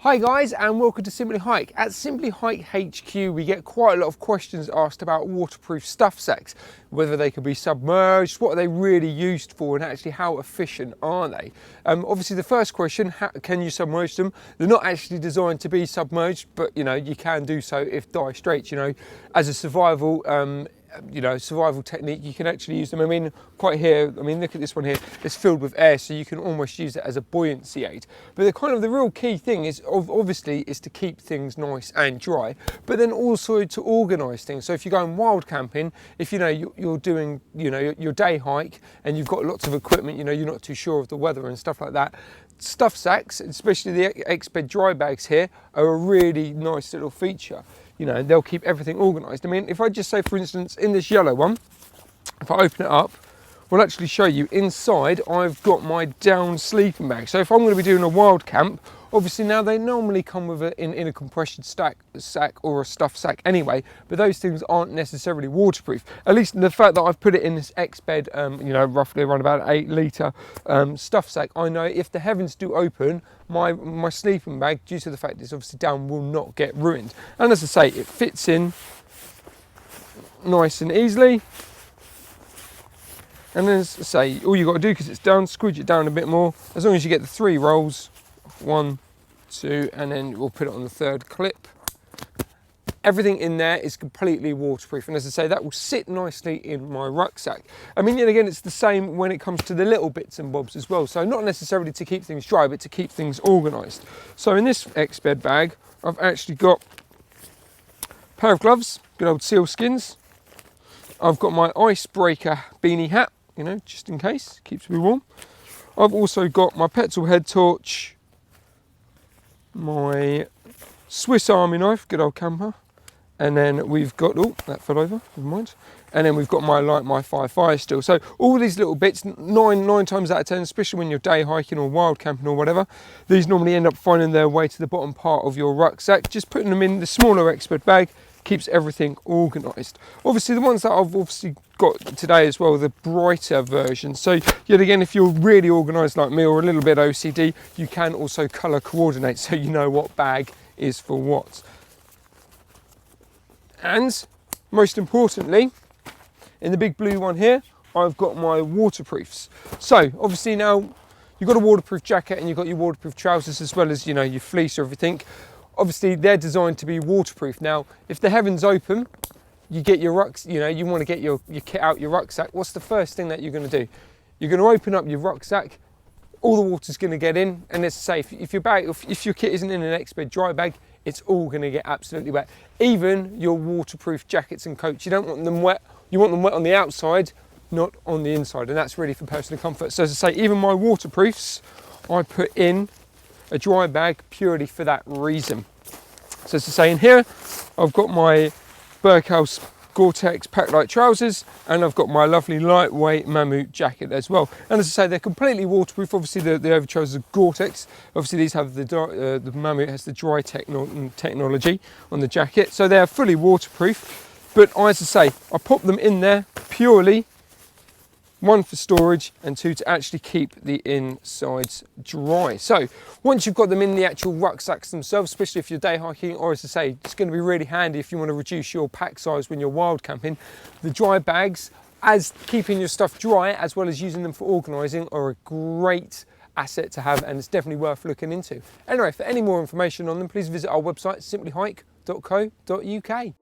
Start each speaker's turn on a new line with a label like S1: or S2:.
S1: Hi guys, and welcome to Simply Hike. At Simply Hike HQ we get quite a lot of questions asked about waterproof stuff sacks, whether they can be submerged, what are they really used for, and actually how efficient are they. Obviously the first question, how can you submerge them? They're not actually designed to be submerged, but you can do so if dire straits, as a survival survival technique. You can actually use them. Look at this one here, it's filled with air, so you can almost use it as a buoyancy aid. But the real key thing is obviously is to keep things nice and dry, but then also to organise things. So if you're going wild camping, if you're doing your day hike and you've got lots of equipment, you're not too sure of the weather and stuff like that, stuff sacks, especially the X-Bed dry bags here, are a really nice little feature. They'll keep everything organised. If I just say, for instance, in this yellow one, if I open it up, we'll actually show you inside I've got my down sleeping bag. So if I'm going to be doing a wild camp, obviously now they normally come with it in a compression sack or a stuff sack anyway, but those things aren't necessarily waterproof. At least the fact that I've put it in this X-Bed, roughly around about an 8 litre stuff sack, I know if the heavens do open, my sleeping bag, due to the fact it's obviously down, will not get ruined. And as I say, it fits in nice and easily. And then, as I say, all you've got to do, because it's down, squidge it down a bit more, as long as you get the 3 rolls, 1, 2, and then we'll put it on the 3rd clip. Everything in there is completely waterproof, and as I say, that will sit nicely in my rucksack. Yet again, it's the same when it comes to the little bits and bobs as well. So not necessarily to keep things dry, but to keep things organised. So in this X-Bed bag, I've actually got a pair of gloves, good old seal skins. I've got my icebreaker beanie hat, just in case, keeps me warm. I've also got my petrol head torch, my Swiss Army knife, good old camper, and then we've got, oh, that fell over, never mind. And then we've got my fire still. So all these little bits, nine times out of 10, especially when you're day hiking or wild camping or whatever, these normally end up finding their way to the bottom part of your rucksack. Just putting them in the smaller X-Bed bag keeps everything organised. Obviously the ones that I've got today as well, the brighter version. So yet again, if you're really organised like me or a little bit OCD, you can also colour coordinate so you know what bag is for what. And most importantly, in the big blue one here, I've got my waterproofs. So obviously now you've got a waterproof jacket and you've got your waterproof trousers, as well as your fleece or everything. Obviously they're designed to be waterproof. Now if the heavens open, you get your you want to get your kit out your rucksack, what's the first thing that you're going to do? You're going to open up your rucksack, all the water's going to get in, and it's safe. If your kit isn't in an X-Bed dry bag, it's all going to get absolutely wet. Even your waterproof jackets and coats, you don't want them wet. You want them wet on the outside, not on the inside, and that's really for personal comfort. So as I say, even my waterproofs, I put in a dry bag purely for that reason. So as I say, in here, I've got my Berkhouse Gore-Tex pack-light trousers, and I've got my lovely lightweight Mammut jacket as well. And as I say, they're completely waterproof. Obviously the over trousers are Gore-Tex. Obviously these have the Mammut has the dry technology on the jacket, so they're fully waterproof. But as I say, I pop them in there purely, 1 for storage and 2 to actually keep the insides dry. So once you've got them in the actual rucksacks themselves, especially if you're day hiking, or as I say, it's going to be really handy if you want to reduce your pack size when you're wild camping. The dry bags, as keeping your stuff dry as well as using them for organising, are a great asset to have, and it's definitely worth looking into. Anyway, for any more information on them, please visit our website, simplyhike.co.uk.